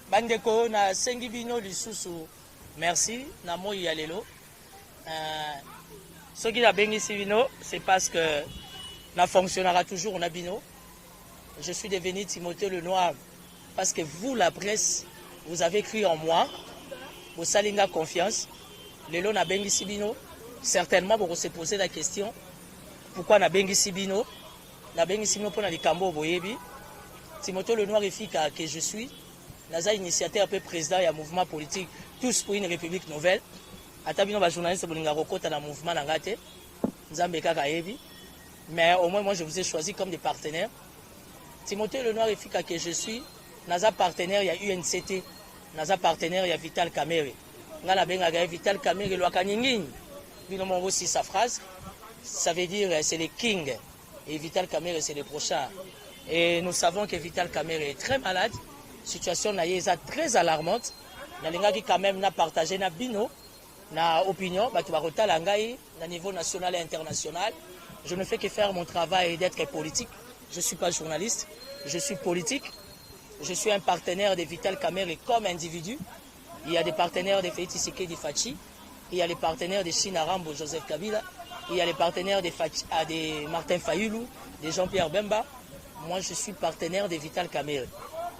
Bandeko na sengi bino lisusu. Merci na moi yalelo. Ce qui a béni bino, c'est parce que na fonctionnera toujours on a bino. Je suis devenu Timothée Lenoir parce que vous la presse, vous avez cru en moi. Vous salinga confiance. Lelo na bengi bino. Certainement vous se poser la question pourquoi na bengi bino? Na bengi bino pour na likambo boyebi. Timothée Lenoir efika que je suis. Naza initiateur peu président et un mouvement politique tous pour une république nouvelle. Atabino ba journaliste bolinga kokota na mouvement nangate. Nzambe kaka yebi. Mais au moins moi je vous ai choisi comme des partenaires. Timothée Lenoir efika que je suis. Naza partenaire il y a UNCT. Naza partenaire il y a Vital Kamerhe. Ngala benga ga Vital Kamerhe lo kaningini. Bino mo aussi sa phrase. Ça veut dire c'est le king et Vital Kamerhe c'est le prochain. Et nous savons que Vital Kamerhe est très malade. Situation naïsa très alarmante. Nalinga qui quand même n'a partagé na bino na opinion ba tu va rotala ngai na niveau national et international. Je ne fais que faire mon travail et d'être politique. Je suis pas journaliste, je suis politique. Je suis un partenaire de Vital Kamerhe comme individu. Il y a des partenaires de Félix Tshisekedi Fachi, il y a les partenaires de China Rambo Joseph Kabila, il y a les partenaires de Martin Fayulu, de Jean-Pierre Bemba. Moi je suis partenaire de Vital Kamerhe.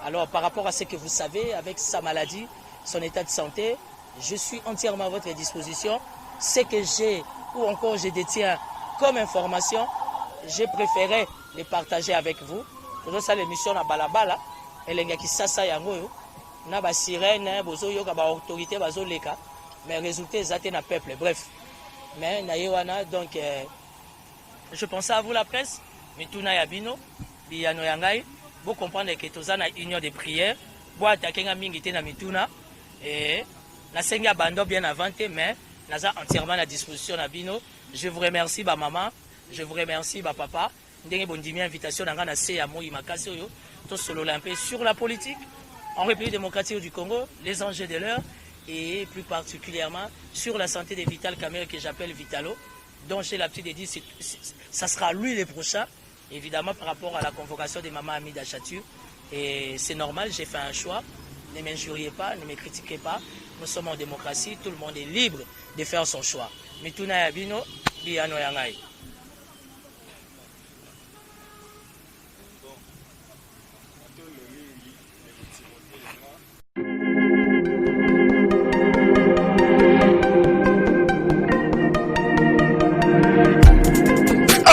Alors, par rapport à ce que vous savez, avec sa maladie, son état de santé, je suis entièrement à votre disposition. Ce que j'ai ou encore je détiens comme information, j'ai préféré les partager avec vous. Pour ça, l'émission à Balabala, elle est qui sasa yango, na ba sirène, bozo yoka ba autorité bazo leka, mais résultat exact na peuple. Bref, mais na yewana donc je pensais à vous la presse, mais tout na yabino, biyano yangai. Vous comprenez que tout ça na union de prière, vous attaquez un mingité na mituna et la senga bando bien inventé, mais naza entièrement à la disposition na bino. Je vous remercie ba maman, je vous remercie ba papa. Ndenge bondimi invitation na ngana se ya moi makasi oyo to solo lampé sur la politique en République démocratique du Congo, les enjeux de l'heure et plus particulièrement sur la santé de Vital Kamerhe que j'appelle Vitalo, dont j'ai l'habitude de dire ça sera lui le prochain. Évidemment, par rapport à la convocation de Maman Amida Chatur, et c'est normal, j'ai fait un choix. Ne m'injuriez pas, ne me critiquez pas. Nous sommes en démocratie, tout le monde est libre de faire son choix. Mituna Yabino, Biano Yangai.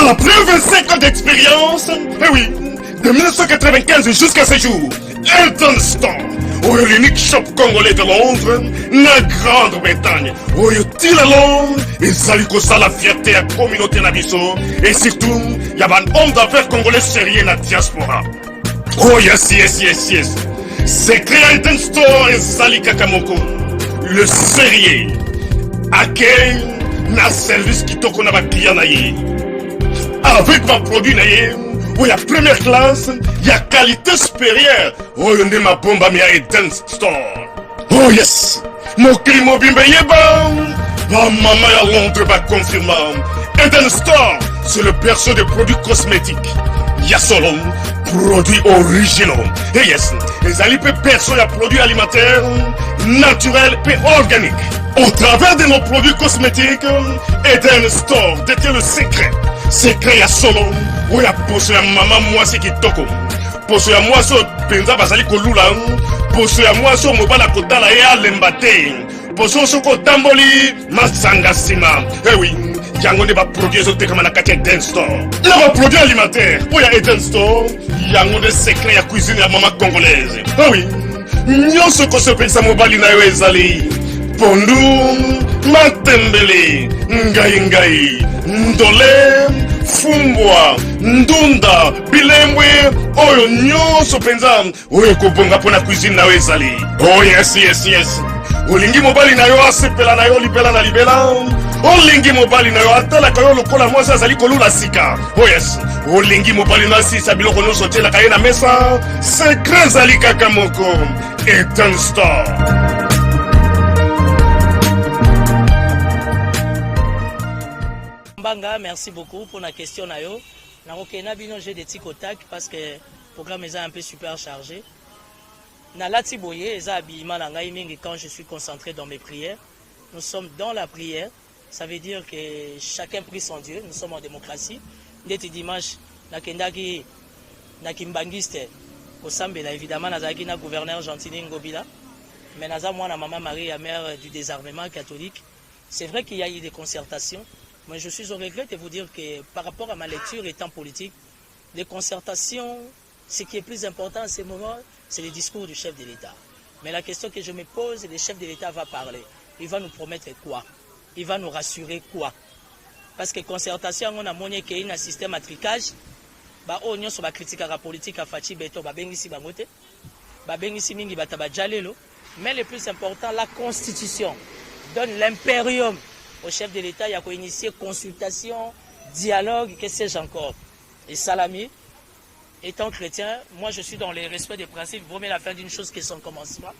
Après 25 ans d'expérience, eh oui, de 1995 jusqu'à ce jour, Elton Store, l'unique shop congolais de Londres, la Grande-Bretagne, il Londres, et Zaliko ça la fierté à la communauté Nabiso, et surtout, il y a un homme d'affaires congolais sérieux dans la diaspora. Oh yes, yes, yes, yes. C'est créé Elton Store et Zalika Kamoko, le sérieux, à quel na service qui t'a qu'on a client naïe. Avec ma produit, il y a première classe, il y a qualité supérieure. Oh, il y a ma bombe à Eden Store. Oh yes, mon crime bimbe yeba. Ma maman à Londres va confirmer. Eden Store, c'est le berceau de produits cosmétiques. Il y a solo produits originaux. Et yes, les alipes berceau de produits alimentaires, naturels et organiques. Au travers de nos produits cosmétiques, Eden Store détient le secret. Secret ya solo, ou ya poso ya maman mwasi kitoko. Poso ya mwasi penza bazali kolula, poso ya mwasi mobala kotala ya lembate. Poso soko tamboli masanga sima. Eh oui, yango ne ba produit ezote kama na kati ya Eden Store. Na ba produit alimentaire, ou ya Eden Store, yango de secret ya cuisine ya maman congolaise. Eh oui, nyonso ko se pensa mobali na yo ezali. Pondu, matembele, ngai, ndole, fumbwa, ndunda, bilembwe, oyo nyonso penza, oyo kobonga pona cuisine na ezali. Oh yes, yes, yes. Olingi mobali na yo asepela na yo libela na libela. Olingi mobali na yo atala ka yo lokola mwasi azali kolula sika. Oh yes. Olingi mobali na sisa biloko nyonso tela ka ye na mesa. Secret zali kaka moko. Eden Store. Merci beaucoup pour la question. J'ai des petits contacts parce que le programme est un peu super chargé. Nalati boye, eza habillement na ngai mingi quand je suis concentré dans mes prières. Nous sommes dans la prière. Ça veut dire que chacun prie son Dieu. Nous sommes en démocratie. Dès dimanche, nakendaki nakimbangiste kosambela évidemment nazaki na gouverneur Gentini Ngobila. Mais naza mwana maman Marie, la mère du désarmement catholique. C'est vrai qu'il y a eu des concertations, mais je suis au regret de vous dire que par rapport à ma lecture étant politique, les concertations, ce qui est plus important à ce moment, c'est le discours du chef de l'État. Mais la question que je me pose, le chef de l'État va parler. Il va nous promettre quoi? Il va nous rassurer quoi? Parce que concertation, on a monnaie qui est un système à tricage. Bah, on y a sur la critique à la politique à Fachi Beto, bah, ben ici, bah, moté. Bah, ben ici, mingi, bah, taba jalelo. Mais le plus important, la Constitution donne l'impérium au chef de l'État. Il y a initié consultation, dialogue, que sais-je encore. Et Salami, étant chrétien, moi je suis dans le respect des principes. Vaut mieux la fin d'une chose que son commencement.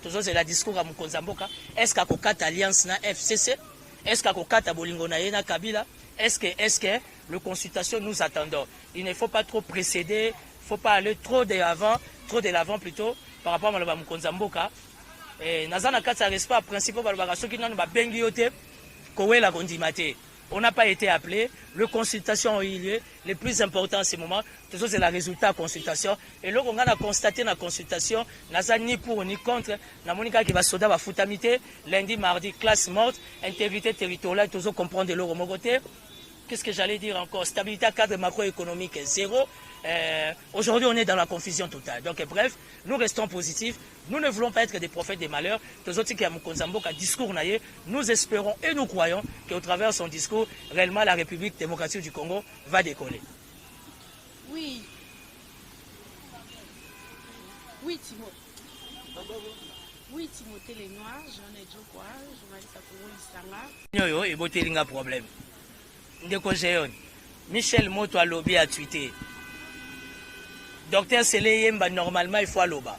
Toujours c'est la discours à Mukonzamboka. Est-ce qu'à Kokata Alliance na FCC? Est-ce qu'à Kokata Bolingo na Kabila? Est-ce que le consultation nous attendons? Il ne faut pas trop précéder, il ne faut pas aller trop de l'avant plutôt par rapport à Mukonzamboka. Nazana kata respect principal balbaraso qui n'ont pas bengi yote kowe la kondimate. On n'a pas été appelé. Le consultation a eu lieu. Le plus important en ce moment, toujours c'est le résultat de la consultation. Et là, on a constaté dans la consultation, n'a ni pour ni contre. La monica qui va soda va foutamité. Lundi, mardi, classe morte, intégrité territoriale, toujours comprendre de l'euro mogoté. Qu'est-ce que j'allais dire encore? Stabilité cadre macroéconomique zéro. Aujourd'hui, on est dans la confusion totale. Donc, bref, nous restons positifs. Nous ne voulons pas être des prophètes des malheurs. Nous espérons et nous croyons qu'au travers de son discours, réellement, la République démocratique du Congo va décoller. Oui. Oui, Timothée. Oui, Timothée Lenoir, j'en ai dit quoi? Journaliste à Congo Lisanga. Yo, et beauté, il y a un problème. Michel Moto a lobby à tweeter. Docteur Seleyemba, normalement, il faut à l'OBA.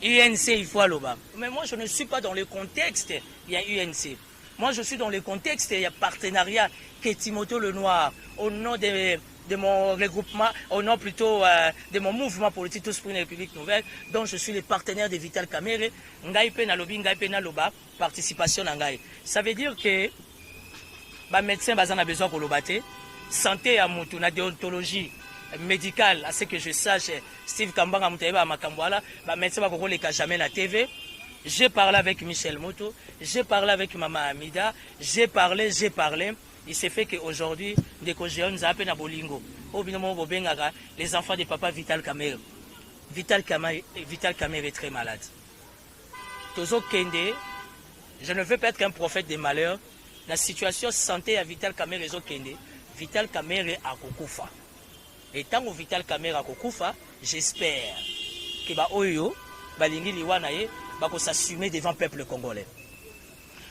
UNC, il faut à l'OBA. Mais moi, je ne suis pas dans le contexte, il y a UNC. Moi, je suis dans le contexte, il y a partenariat que Timothée Lenoir, au nom de mon regroupement, au nom plutôt de mon mouvement politique Tous pour une République Nouvelle, dont je suis le partenaire de Vital Kamerhe, Ngai Pena Lobby, Ngai Pena Loba, participation Ngai. Ça veut dire que les médecins ont besoin de l'obate, santé à Moutou, la déontologie médicale, à ce que je sache, Steve Kambanga Moutaiba à Makambouala, les médecins ne vont pas jamais la TV. J'ai parlé avec Michel Moto, j'ai parlé avec Maman Amida, j'ai parlé. Il s'est fait qu'aujourd'hui, des congéons nous appellent à Bolingo. Les enfants de papa Vital Kamerhe. Vital Kamerhe est très malade. Tozo Kende, je ne veux pas être qu'un prophète des malheurs. La situation santé à Vital Kamerhe est Kende. Vital Kamerhe a Kokufa. Et tant que Vital Kamerhe a Kokufa, j'espère que Oyo, Balingi Liwanaye, va s'assumer devant le peuple congolais.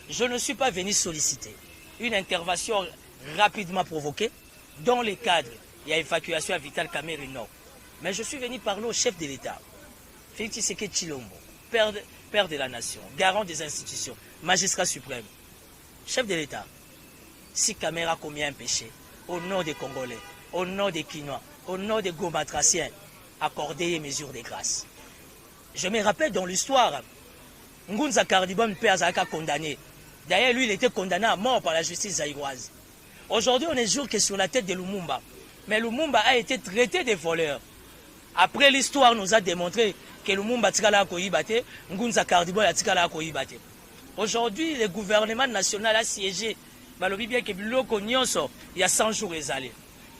Je ne suis pas venu solliciter une intervention rapidement provoquée dans le cadre, il y a évacuation à Vital Kamerhe, non. Mais je suis venu parler au chef de l'État, Félix Tshisekedi Tshilombo, père de la nation, garant des institutions, magistrat suprême, chef de l'État. Si Kamerhe a commis un péché, au nom des Congolais, au nom des Kinois, au nom des Gomatraciens, accordez les mesures de grâce. Je me rappelle dans l'histoire, Ngunza Kardibon Père Zaka condamné. D'ailleurs, lui, il était condamné à mort par la justice zaïroise. Aujourd'hui, on est jour que sur la tête de Lumumba. Mais Lumumba a été traité de voleur. Après, l'histoire nous a démontré que Lumumba Tikala Koyibate, Ngunza Kardibon Tikala Koyibate. Aujourd'hui, le gouvernement national a siégé. Il y a 100 jours les allées.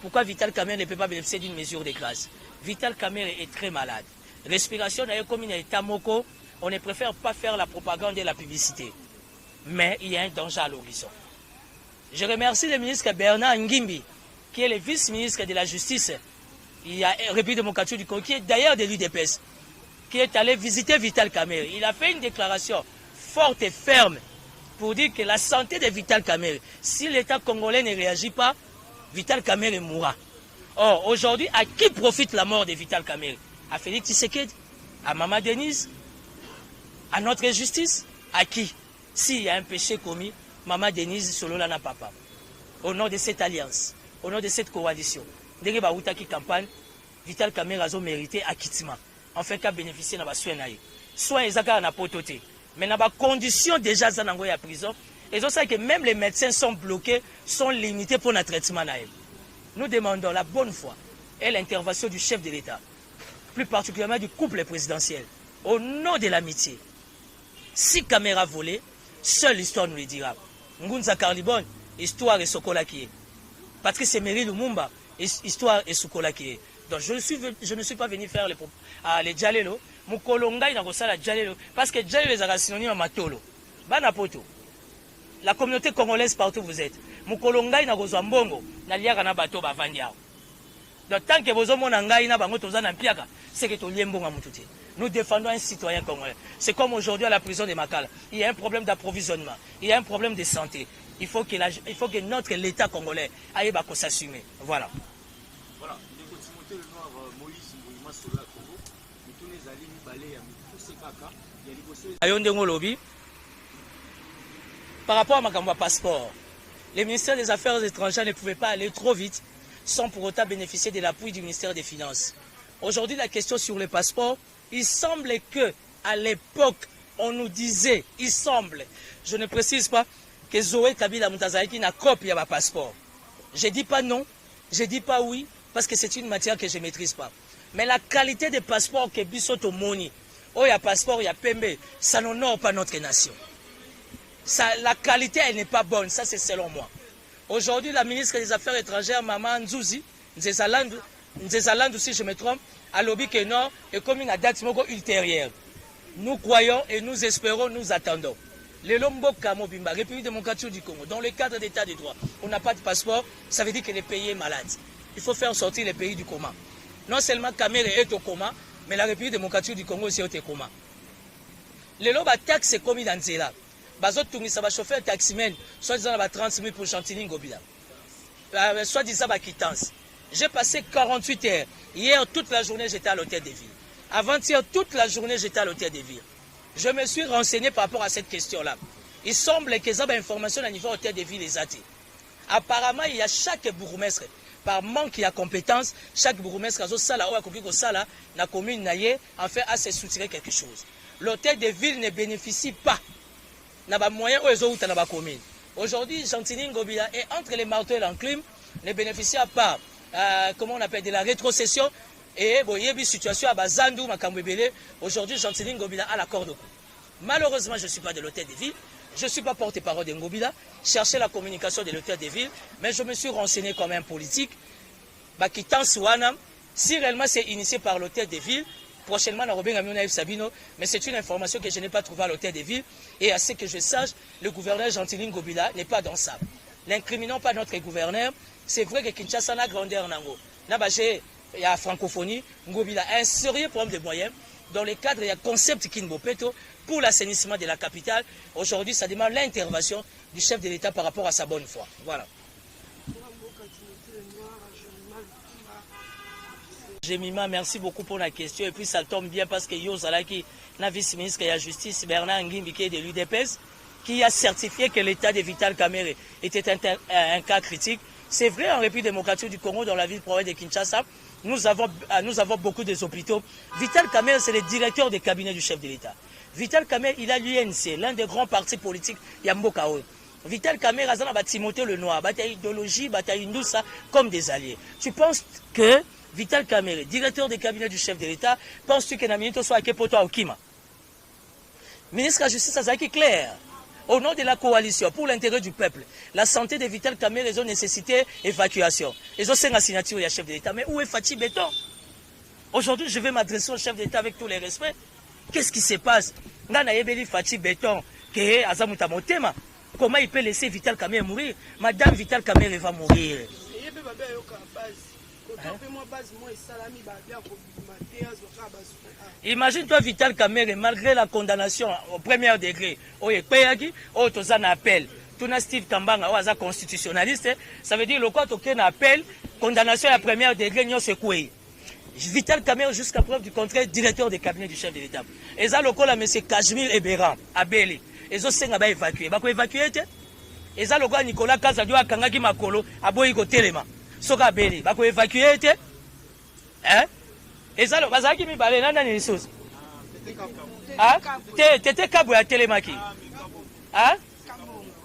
Pourquoi Vital Kamerhe ne peut pas bénéficier d'une mesure de grâce? Vital Kamerhe est très malade. Respiration, comme il y a état moko, on ne préfère pas faire la propagande et la publicité. Mais il y a un danger à l'horizon. Je remercie le ministre Bernard Ngimbi, qui est le vice-ministre de la Justice. Il y a République démocratique du Congo, qui est d'ailleurs de l'UDPS, qui est allé visiter Vital Kamerhe. Il a fait une déclaration forte et ferme pour dire que la santé de Vital Kamerhe, si l'État congolais ne réagit pas, Vital Kamerhe mourra. Or, aujourd'hui, à qui profite la mort de Vital Kamerhe? À Félix Tshisekedi, à Maman Denise, à notre justice, à qui? S'il y a un péché commis, Maman Denise Sololana Papa. Au nom de cette alliance, au nom de cette coalition, dès que Baoutaki campagne, Vital Kamerhe a mérité acquittement. en fait qu'à bénéficier de la soin. Soin ezaka na pototé. Mais dans la condition déjà dans la prison, et c'est ça que même les médecins sont bloqués, sont limités pour notre traitement. Nous demandons la bonne foi et l'intervention du chef de l'État, plus particulièrement du couple présidentiel, au nom de l'amitié. Si caméra volée, seule l'histoire nous le dira. Ngunza Carlibon, histoire et Sokola qui est. Patrice Emery Lumumba, histoire et Sokola qui est. Donc je ne suis pas venu faire les Djalelo. Mukolonga ina kosala Djalelo. Parce que Djalelo est un synonyme à Matolo. Banapoto. La communauté congolaise partout où vous êtes. Mukolonga ina kozwa mbongo. Na liaka na bato bavandiao. Donc tant que vous avez un ngai na bango tozana mpiaka, c'est que to liembonga mututi. Nous défendons un citoyen congolais. C'est comme aujourd'hui à la prison de Makala. Il y a un problème d'approvisionnement. Il y a un problème de santé. Il faut que notre l'État congolais aille s'assumer. Voilà. Voilà. Le noir Moïse Mouima Sola Congo. Nous les alliés balais à tous ces caca. Il y a négocié. Ayondengo lobby. Par rapport à ma passeport, le ministère des Affaires étrangères ne pouvait pas aller trop vite sans pour autant bénéficier de l'appui du ministère des Finances. Aujourd'hui, la question sur les passeports, il semble que à l'époque, on nous disait, il semble, je ne précise pas, que Zoé Kabila Moutazaki n'a copie à ma passeport. Je ne dis pas non, je ne dis pas oui, parce que c'est une matière que je ne maîtrise pas. Mais la qualité des passeports que Bissoto Moni, oh, il y a passeport, il y a Pembe, ça n'honore pas notre nation. Ça, la qualité, elle n'est pas bonne, ça c'est selon moi. Aujourd'hui, la ministre des Affaires étrangères, Maman Nzouzi, Nzezaland, si je me trompe, à l'objet que non, est comme une date ultérieure. Nous croyons et nous espérons, nous attendons. Le Lombo Kamobimba, République démocratique du Congo, dans le cadre d'état de droit, on n'a pas de passeport, ça veut dire que le pays est malade. Il faut faire sortir le pays du coma. Non seulement Kamere est au coma, mais la République démocratique du Congo aussi est au coma. Le Lomba taxe est commis dans Zéla. Bazot Toumisa va chauffeur taximen, soit disant 30 000 pour Chantilly Ngobila. Soit disant quittance. J'ai passé 48 heures. Hier, toute la journée, j'étais à l'hôtel de ville. Avant-hier, toute la journée, j'étais à l'hôtel de ville. Je me suis renseigné par rapport à cette question-là. Il semble que ça ait information à niveau hôtel de ville les athées. Apparemment, il y a chaque bourgmestre, par manque de compétences, chaque bourgmestre a sala ou a sala na commune naie en fait à se soutirer quelque chose. L'hôtel de ville ne bénéficie pas n'a pas moyen où ils ont dans la commune. Aujourd'hui, Chantilly Ngobila est entre les marteaux et l'enclume, ne bénéficie pas, comment on appelle, de la rétrocession. Et bon, il y a une situation à Bazandou, Makambébélé. Aujourd'hui, Chantilly Ngobila a l'accord de coup. Malheureusement, je ne suis pas de l'hôtel de ville. Je ne suis pas porte-parole de Ngobila. Chercher la communication de l'hôtel de ville. Mais je me suis renseigné comme un politique. Bakitan Souanam, si réellement c'est initié par l'hôtel de ville, prochainement, Sabino, mais c'est une information que je n'ai pas trouvée à l'hôtel de ville. Et à ce que je sache, le gouverneur Chantilly Ngobila n'est pas dans ça. N'incriminons pas notre gouverneur. C'est vrai que Kinshasa n'a grandeur nango. Il y a la francophonie, Ngobila a un sérieux problème de moyens. Dans le cadre, il y a un concept Kinbopeto pour l'assainissement de la capitale. Aujourd'hui, ça demande l'intervention du chef de l'État par rapport à sa bonne foi. Voilà. Jemima, merci beaucoup pour la question. Et puis ça tombe bien parce que Yozalaki, la vice-ministre de la Justice, Bernard Ngimbiké de l'UDPS, qui a certifié que l'état de Vital Kamerhe était un cas critique. C'est vrai, en République démocratique du Congo, dans la ville province de Kinshasa, nous avons beaucoup des hôpitaux. Vital Kamerhe, c'est le directeur des cabinets du chef de l'État. Vital Kamerhe, il a l'UNC, l'un des grands partis politiques, Yambokao. Vital Kamerhe, il a Timothée Lenoir, bataille idéologie, bataille Ndoussa, comme des alliés. Tu penses que Vital Kamerhe, directeur des cabinets du chef de l'État, penses-tu que Naminito soit à Kepoto Okima? Ministre de la Justice, ça c'est clair. Au nom de la coalition, pour l'intérêt du peuple, la santé de Vital Kamerhe, ils ont nécessité évacuation. Ils ont fait la signature du chef de l'État. Mais où est Fatih Béton? Aujourd'hui, je vais m'adresser au chef d'État avec tous les respects. Qu'est-ce qui se passe? Fatih Béton, comment il peut laisser Vital Kamerhe mourir? Madame Vital Kamerhe va mourir. Imagine-toi Vital Kamerhe, malgré la condamnation au premier degré, au Tozan appel, Tuna Steve Kambanga, au constitutionnaliste, ça veut dire le quoi toqué appel, condamnation à premier degré, n'y a secoué. Vital Kamerhe, jusqu'à preuve du contraire, directeur des cabinets du chef de l'État. Et ça, le cas, M. Kajmir Eberan, à Beli, et ça, c'est évacué. Bah, quoi évacuer, et ça, le cas, Nicolas Kazadio, à Kangaki Makolo, à Boyko Telema. Soka Beli, bah, quoi évacuer, hein? ezalo bazalaki mibale nana ni lisusu ah tete Kabongo ya telemaki ah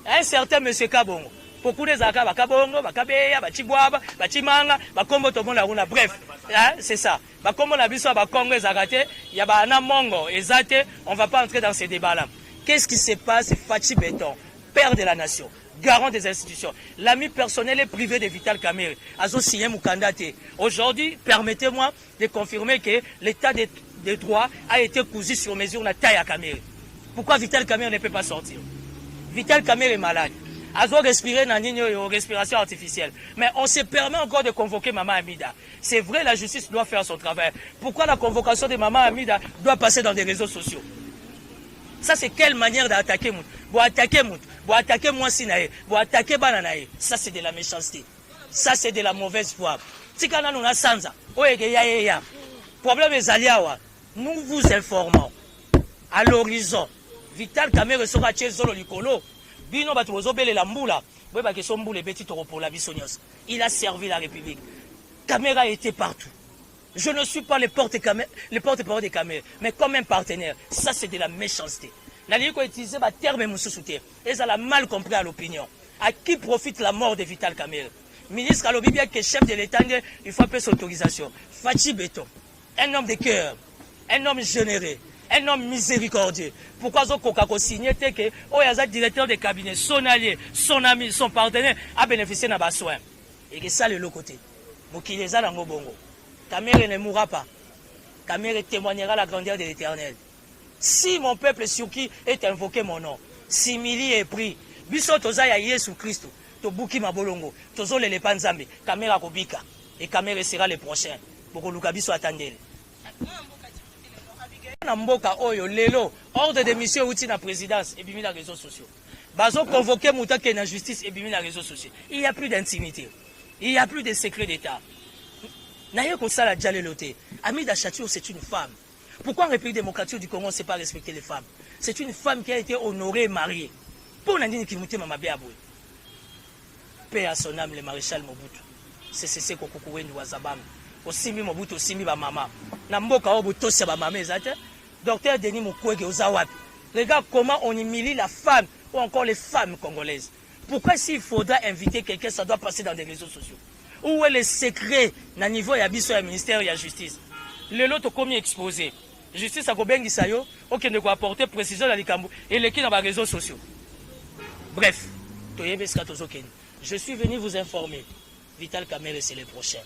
un certain monsieur Kabongo beaucoup des aka bakabongo bakabeya bachibwaba bachimanga bakombo tomona kuna bref hein, c'est ça bakombo na biso bakongo ezakate ya bana mongo ezate on va pas entrer dans ces débats là. Qu'est-ce qui se passe? Fachi Béton, père de la nation, garant des institutions, l'ami personnel et privé de Vital Kamerhe, Azo signé Mukandate. Aujourd'hui, permettez-moi de confirmer que l'état des droits a été cousu sur mesure na taille à Kamerhe. Pourquoi Vital Kamerhe ne peut pas sortir? Vital Kamerhe est malade. Azo respirer dans une respiration artificielle. Mais on se permet encore de convoquer Maman Amida. C'est vrai, la justice doit faire son travail. Pourquoi la convocation de Maman Amida doit passer dans des réseaux sociaux? Ça, c'est quelle manière d'attaquer Mout? Pour attaquer Mout, pour attaquer moi Sinae, pour attaquer Bananae. Ça, c'est de la méchanceté. Ça, c'est de la mauvaise foi. Tikana nous na sanza. Ya. Problème est aliawa. Nous vous informons. À l'horizon, Vital Kamerhe sera chez Zolo Likolo. Bino Batozobele la Mboula. Il a servi la République. Kamerhe était partout. Je ne suis pas le porte-parole des Kamerhe, mais comme un partenaire. Ça, c'est de la méchanceté. Nali ko utiliser ba terme mususuté. Et ça l'a mal compris à l'opinion. À qui profite la mort de Vital Kamerhe? Ministre Alobi bien que chef de l'État, il faut appeler son autorisation. Fachi Béton, un homme de cœur, un homme généreux, un homme miséricordieux. Pourquoi Zoko signé que Oyaza directeur de cabinet, son allié, son ami, son partenaire a bénéficié de nos soins. Et que ça, le côté. Mokileza dans Bongo. Kamerhe ne mourra pas. Kamerhe témoignera la grandeur de l'Éternel. Si mon peuple sur qui est invoqué mon nom, simili est pris, biso toza ya Yesu Christ, tobuki mabolongo, tozo le lepanzambe, Kamerhe akobika, et Kamerhe sera le prochain. Boko luka biso atandele. Na mboka oyo lelo, ordre de mission outi na présidence et bimi na réseaux sociaux. Bazo convoquer mouta ke na justice et bimi na réseaux sociaux. Il n'y a plus d'intimité. Il n'y a plus de secret d'État. Naye Kosala Djalelote, Amida Chatur, c'est une femme. Pourquoi en République démocratique du Congo, on ne sait pas respecter les femmes? C'est une femme qui a été honorée et mariée. Pour Nandini Kimouté Mamabé Aboué. Paix à son âme, le maréchal Mobutu. C'est ce qu'on coucoué nous Wazabam. Osimi Mobutu, Osimi Bamama. Namboka Obuto, c'est Bamama, exact. Docteur Denis Mukwege Ozawab. Regarde comment on humilie la femme ou encore les femmes congolaises. Pourquoi s'il faudra inviter quelqu'un, ça doit passer dans des réseaux sociaux? Où est le secret na niveau ya biso ya ministère ya justice? Le lot comme exposé. Justice a kobengi sayo, ok ne ko apporter précision dans les cambo et les qui dans les réseaux sociaux. Bref, je suis venu vous informer. Vital Kamerhe c'est le prochain.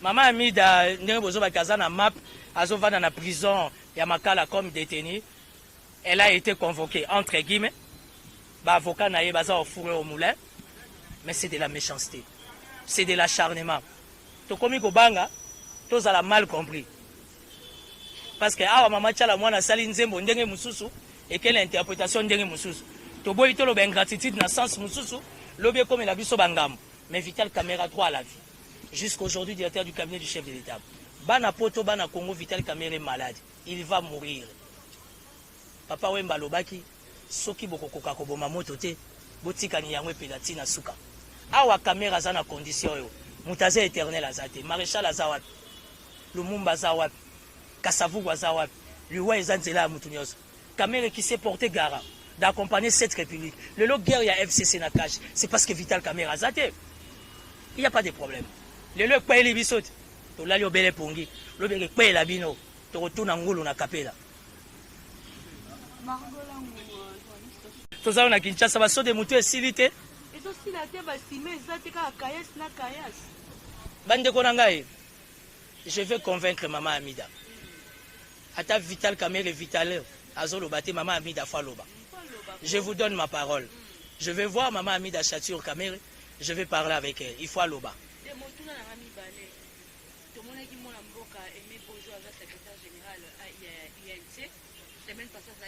Maman Amida ndenge bozo bakaza na map azovana na prison ya Makala comme détenu. Elle a été convoquée, entre guillemets, avocat naïe baza au fourré au moulin, mais c'est de la méchanceté, c'est de l'acharnement. To komi ko banga, to za la mal compris. Parce que awa mama tchala mwana sali nzembo ndenge mususu et quelle interprétation ndenge mususu. To boyi to lo ben gratitude na sens mususu, lobie comme la biso bangam, mais Vital Kamerhe a droit à la vie. Jusqu'aujourd'hui directeur du cabinet du chef de l'État. Bana poto bana Congo Vital Kamerhe est malade, il va mourir. Papa Wemba Lobaki, soki bokokoka koboma moto te, botika ni yangwe pelati na suka. Awa Kamerhe aza na condition yo, mutaze éternel azate, maréchal azawat, Lumumba azawat, Kasavubu azawat, Liwa ezanzela ya mutu nyonso. Kamerhe qui s'est porté garant d'accompagner cette république. Le lot guerre ya FCC na cache, c'est parce que Vital Kamerhe azate. Il n'y a pas de problème. Le lot paye les bisot, to lali obele pongi, lo beke paye la bino, to retourna ngulu na kapela. Tozala na Kinshasa baso de mutu esilite. Ezo silate basime ezate ka kayas na kayas. Bande ko ngai. Je vais convaincre Maman Amida. Ata Vital Kamerhe Vital azolo bate Maman Amida faloba. Je vous donne ma parole. Je vais voir Maman Amida Chatur Kamerhe, je vais parler avec elle. Il faut aloba. De motuna na rami balé. To mona ki mona mboka Aimé Bozo ava secrétaire général à INC. Semaine passée ça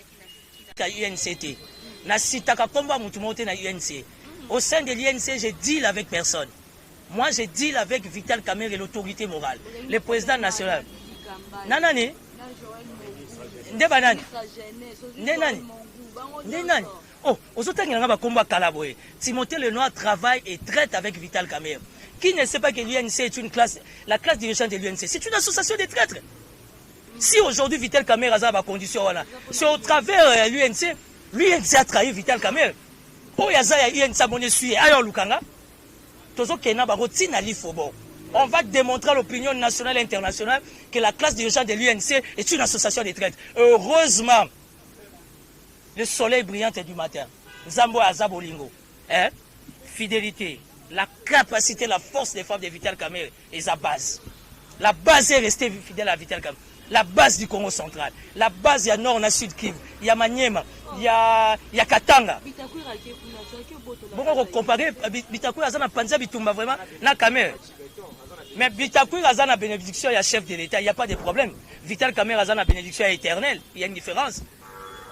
qui UNCT. Na sitaka komba mutu mote na UNC. Au sein de l'UNC, je deal avec personne. Moi, je deal avec Vital Kamerhe et l'autorité morale, le président national. Nanani, nde banani nde nani nde nani oh ozotangela nga bakombo akala boye. Timothée Lenoir travaille et traite avec Vital Kamerhe. Qui ne sait pas que l'UNC est une classe, la classe dirigeante de l'UNC, c'est une association de traîtres. Si aujourd'hui Vital Kamerhe a ma condition, voilà, c'est au travers l'UNC, l'UNC a trahi Vital Kamerhe. Oh yaza ya UNC a monnaie suye ayo lukanga. Tozo kena ba rotina li fobo. On va démontrer à l'opinion nationale et internationale que la classe dirigeante de l'UNC est une association de traîtres. Heureusement, le soleil brillant du matin. Zambo Azabolingo. Hein? Fidélité, la capacité, la force des femmes de Vital Kamerhe est sa base. La base est restée fidèle à Vital Kamerhe. La base du Congo central. La base, il y a Nord, il y a Sud Kivu, il y a Maniema, il y a Katanga. Bon, on compare Bitakoui Azana Panza Bitumba vraiment, na Kamerhe. Mais Bitakoui Azana bénédiction, il y a chef de l'État, il n'y a pas de problème. Vital Kamerhe Azana bénédiction est éternelle, il y a une différence.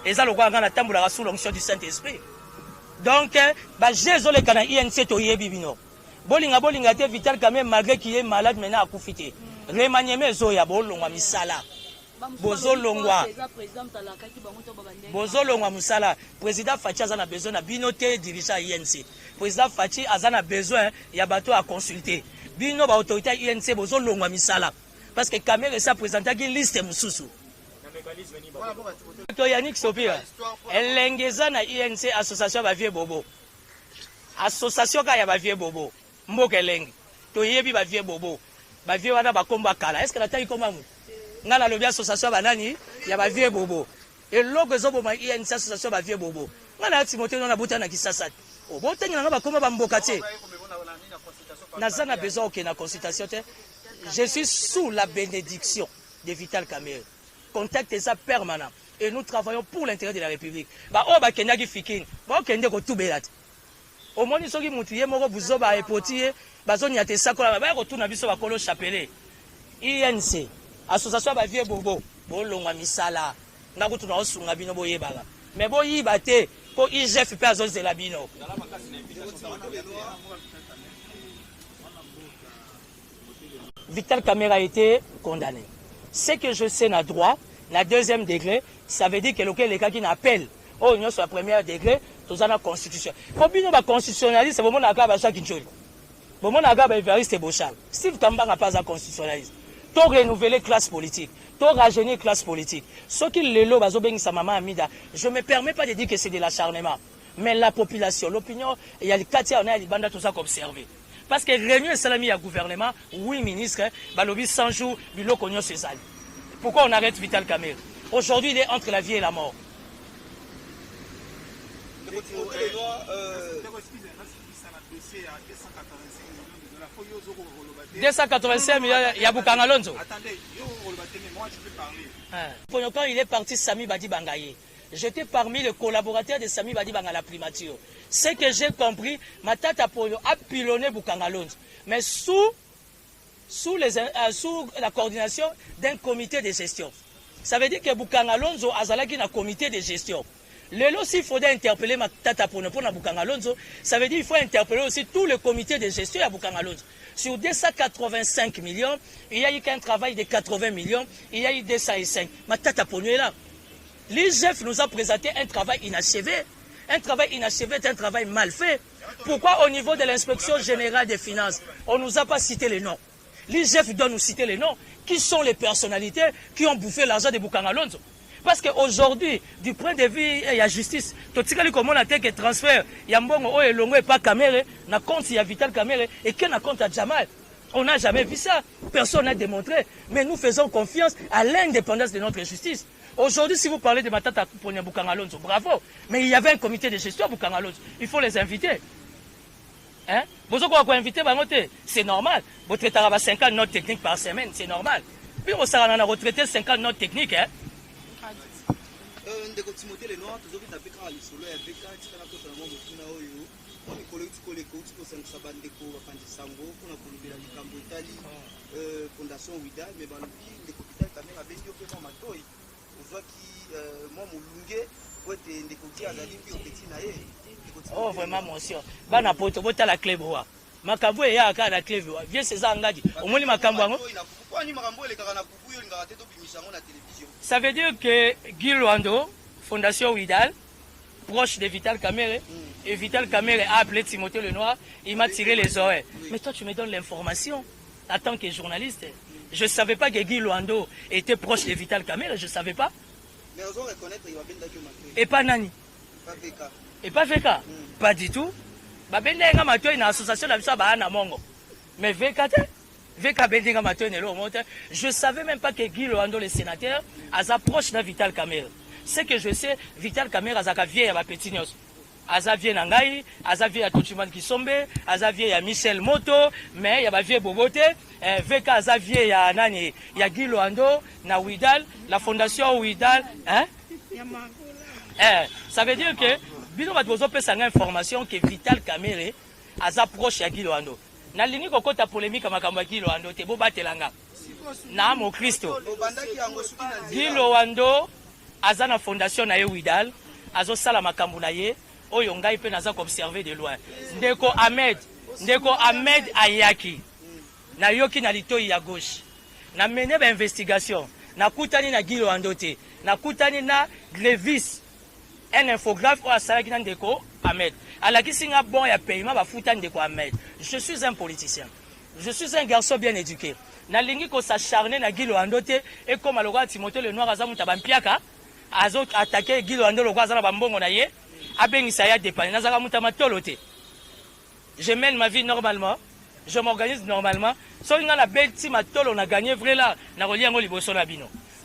Et ça, le roi a tamboula sous l'onction du Saint-Esprit. Donc, j'ai les canaux INC Toye Bibino. Bolinga te Vital Kamerhe, malgré qu'il est malade, maintenant à Koufité. Remanieme Zoya, Bolongwa Misala. Bozolongwa. Bozolongwa Musala. Président Fachi a besoin de binoté dirigeant INC. Président Fachi a besoin, il y a bateau à consulter. Bino, autorité INC, Bozolongwa Misala. Parce que Kamerhe s'est présenté une liste Moussoussou. Yannick Sopira, elengeza na INC association ba vie bobo. Association ka ya ba vie bobo. Mboka elenge. To yebi ba vie bobo. Ba vie wana ba komba kala. Est-ce que la taille comment mu? Ngana lobi association ba nani ya ba vie bobo. Et logo zobo ma INC association ba vie bobo. Ngana Timothée na buta na kisasa. O botengi nga ba komba ba mboka te. Nazana besoin aucune consultation te. Je suis sous la bénédiction de Vital Kamerhe. Contact est ça permanent. Et nous travaillons pour l'intérêt de la République. Bah, oh, bah, Kenya qui fikin. Bah, Kenya qui tout bélat. Au moins, ils sont qui moutillés, moro, bouzo, bah, épotier, bah, zone, y a tes sacs, bah, bah, retourne à biso, bah, colo, chapelé. INC, association, bah, vieux bobo, bon, longa, misala, n'a pas tout dans son abino, boye, bah, mais bon, y batté, pour IGF, pas zone de l'abino. Vital Kamerhe a été condamné. Ce que je sais na droit, na deuxième degré, ça veut dire que les cas qui n'appellent, oh, nous sur la première degré, tout ça na constitution. Pour bien nous constitutionnaliste, c'est vraiment la gabe à chaque chose. Vraiment la gabe à Évariste Bochal. Steve Kamba n'a pas un constitutionnaliste. Tout renouveler classe politique, tout rajeunir classe politique. Ce qui le lot, bazobeng sa maman Amida, je me permets pas de dire que c'est de l'acharnement. Mais la population, l'opinion, il y a les quartiers, on a les bandes, tout ça qu'observer. Parce que réunion salami à gouvernement, oui ministre, balobi 100 jours, bilo konyo César. Pourquoi on arrête Vital Kamerhe? Aujourd'hui, il est entre la vie et la mort. 285 millions, il y a Boukanga Lonzo. Attendez, moi je peux parler. Quand il est parti, Sami Badi Bangaye. J'étais parmi les collaborateurs de Sami Badi Banga la primature. Ce que j'ai compris, Matata Poyo a pilonné Boukanga Lonzo. Mais sous la coordination d'un comité de gestion. Ça veut dire que Boukanga Lonzo a un comité de gestion. Lelo, s'il faudrait interpeller Matata Poyo pour Boukanga Lonzo, ça veut dire qu'il faut interpeller aussi tout le comité de gestion à Boukanga Lonzo. Sur 285 millions, il y a eu qu'un travail de 80 millions, il y a eu 205. Matata Poyo est là. L'IGF nous a présenté un travail inachevé. Un travail inachevé est un travail mal fait. Pourquoi au niveau de l'inspection générale des finances, on ne nous a pas cité les noms? L'IGF doit nous citer les noms. Qui sont les personnalités qui ont bouffé l'argent de Boukanga Lonzo? Parce qu'aujourd'hui, du point de vue de la justice, tout ce qu'on a fait que transfert, il y a Mbongo, et Longo et pas Kamerhe, na compte il y a Vital Kamerhe et qui n'a compte à Jamal. On n'a jamais vu ça. Personne n'a démontré. Mais nous faisons confiance à l'indépendance de notre justice. Aujourd'hui, si vous parlez de Matata Poyo Boukanga Lonzo, bravo. Mais il y avait un comité de gestion à Boukanga Lonzo. Il faut les inviter. Hein? Vous avez invité, c'est normal. Vous traitez 50 notes techniques par semaine, c'est normal. Puis on a retraité 50 notes techniques. Hein? Oh, vraiment, monsieur. Bana poto, bota la clé broa. makambo eya aka na cleve vieux César ngadi omoni makambo yango. Ça veut dire que Guy Luando, Fondation Ouidal, proche de Vital Kamerhe, et Vital Kamerhe a appelé Timothée Lenoir, il m'a tiré les oreilles. Mais toi tu me donnes l'information en tant que journaliste. Je ne savais pas que Guy Luando était proche de Vital Kamerhe, je ne savais pas. Mais on doit reconnaître qu'il va bien d'accord. Et pas Nani. Et pas VK. Pas du tout. Babendenga Matoy une association de Bana Mongo. Mais VK, VK Bendenga Matoy n'est pas. Je ne savais même pas que Guy Luando, le sénateur, a proche de Vital Kamerhe. Ce que je sais, Vital Kamerhe a vieille à Pétignos. Aza vie Nangaï, aza vie à Tochiman Kisombe, aza vie à Michel Moto, mais il y a vie Bobote, VK aza vie à Nani, il y a Guy Luando, na Ouidal, la fondation Ouidal, hein? Ça veut dire que, bino va dozo pe sanga information que Vital Kamerhe aza proche à Guy Luando. Na lini ko kota polémique makambo Guy Luando te bo batelanga. Na mo Christo. Guy Luando aza na fondation na Ouidal, azo sala makambo na ye. Oyo ngai pe naza observer de loin. Ndeko Ahmed Ayaki. Na yoki na litoyi ya gauche. Na mené ba investigation. Na kutani na Guy Luando te. Na kutani na Glevis. Un infographe ou asalaki na Ndeko Ahmed. Alaki singa bon ya paiement ba futa Ndeko Ahmed. Je suis un politicien. Je suis un garçon bien éduqué. Na lingi ko s'acharner na Guy Luando te et comme aloko Timothée Lenoir aza muta bampiaka. Azo attaquer Guy Luando loko aza na bambongo na ye. Je mène ma vie normalement, je m'organise normalement.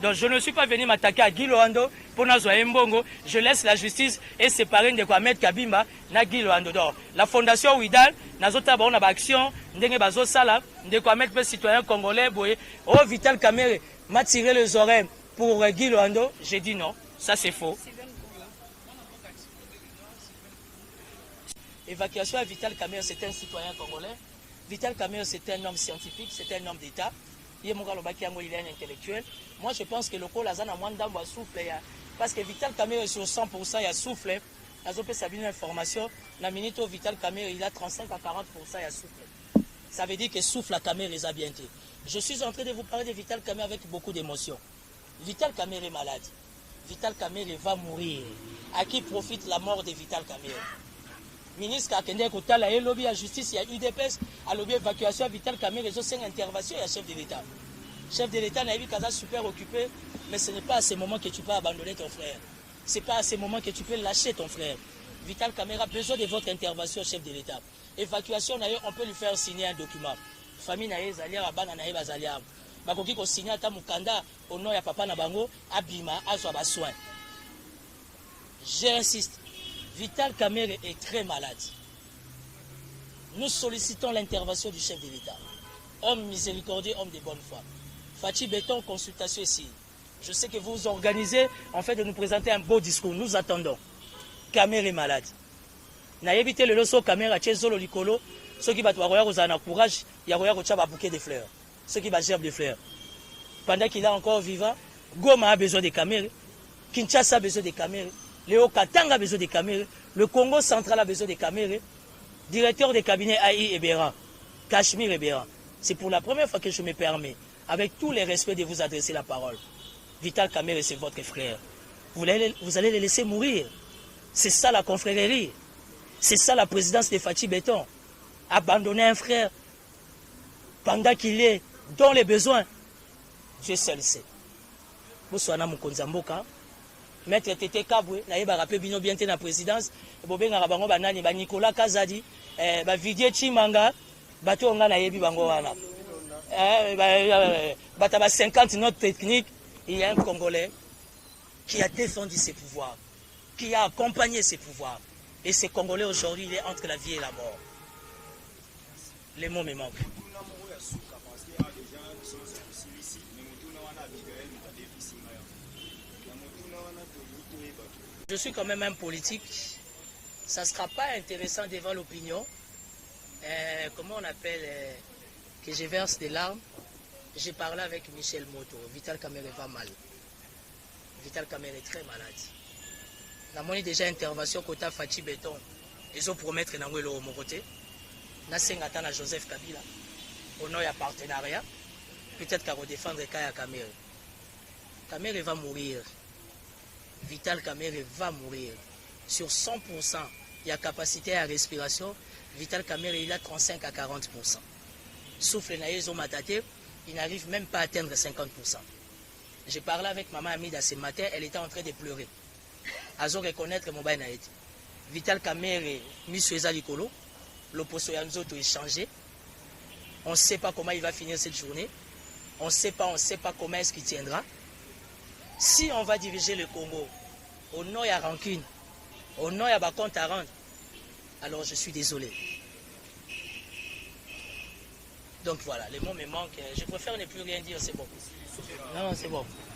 Donc je ne suis pas venu m'attaquer à Guy Luando pour Nazoa Mbongo. Je laisse la justice et séparer de Ahmed Kabimba na Guy Luando. La fondation Ouidal, Nazota Baona Action, Ndenge Bazo Sala, Ndeko Ahmed pe citoyen congolais, Boye, oh Vital Kamerhe m'a tiré les oreilles pour Guy Luando. J'ai dit non, ça c'est faux. Évacuation à Vital Kamerhe, c'est un citoyen congolais. Vital Kamerhe, c'est un homme scientifique, c'est un homme d'État. Il est un intellectuel. Moi, je pense que le col a moins d'âme à souffle. Parce que Vital Kamerhe, sur 100%, il y a souffle. Il y a une information. La minute où Vital Kamerhe, il a 35 à 40%, il y a souffle. Ça veut dire que souffle à Kamerhe, les a bien été. Je suis en train de vous parler de Vital Kamerhe avec beaucoup d'émotion. Vital Kamerhe est malade. Vital Kamerhe va mourir. À qui profite la mort de Vital Kamerhe? Ministre Kakende Kotala et lobby à justice, il y a UDPS, à lobby évacuation, Vital Kamerhe, ils ont 5 interventions, il y a chef de l'État. Chef de l'État, Naïvi Kaza super occupé, mais ce n'est pas à ce moment que tu peux abandonner ton frère. Ce n'est pas à ce moment que tu peux lâcher ton frère. Vital Kamerhe a besoin de votre intervention, chef de l'État. Évacuation, on peut lui faire signer un document. Famille Naïe Zalia, Abana Naïe Bazalia. Bakoki ko signer ta mukanda au nom ya papa na bango, Abima, Azwa Bassoin. J'insiste. Vital Kamerhe est très malade. Nous sollicitons l'intervention du chef de l'État. Homme miséricordieux, homme de bonne foi. Fachi Béton, consultation ici. Je sais que vous organisez en fait de nous présenter un beau discours. Nous attendons. Kamerhe est malade. Na évité le loso Kamerhe a zolo likolo. Ceux qui battent à courage, il y a un bouquet de fleurs. Ceux qui battent gerbe de fleurs. Pendant qu'il est encore vivant, Goma a besoin de Kamerhe. Kinshasa a besoin de Kamerhe. Léo Katanga a besoin de Kamerhe. Le Congo central a besoin de Kamerhe. Directeur de cabinet AI Ebera. Cachemire Ebera. C'est pour la première fois que je me permets, avec tout le respect, de vous adresser la parole. Vital Kamerhe, c'est votre frère. Vous allez le laisser mourir. C'est ça la confrérie. C'est ça la présidence de Fachi Béton. Abandonner un frère pendant qu'il est dans les besoins. Dieu seul sait. Boussoana Mukonzamboka. Maître Tété Kabwe, naïba rappelé bino bien la présidence, bobenga rabango banani ba Nicolas Kazadi, ba Vidier Chimanga, bato nga naïbi bango wana. Bataba 50 notes techniques, il y a un Congolais qui a défendu ses pouvoirs, qui a accompagné ses pouvoirs. Et ce Congolais aujourd'hui, il est entre la vie et la mort. Les mots me manquent. Je suis quand même un politique, ça ne sera pas intéressant devant l'opinion. Comment on appelle, que je verse des larmes. J'ai parlé avec Michel Moto, Vital Kamerhe va mal. Vital Kamerhe est très malade. Nous avons déjà intervention côté Fachi Béton. Ils ont promettre d'envoyer le côté. nasenga ata na Joseph Kabila au nom ya partenariat peut-être qu'à redéfendre le cas à Kamere. Kamere va mourir. Vital Kamere va mourir. Sur 100%, il y a capacité à respiration. Vital Kamere, il a 35 à 40%. Souffle Naïzo Matate, il n'arrive même pas à atteindre 50%. J'ai parlé avec maman Amida ce matin, elle était en train de pleurer. Azo reconnaître mon bain naïti. Vital Kamere, Monsieur Zalikolo, l'opposition Yanzoto est changé. On ne sait pas comment il va finir cette journée. On ne sait pas comment est-ce qu'il tiendra. Si on va diriger le Congo au nom de la rancune, au nom de la compte à rendre, alors je suis désolé. Donc voilà, les mots me manquent. Je préfère ne plus rien dire, c'est bon. Non, c'est bon.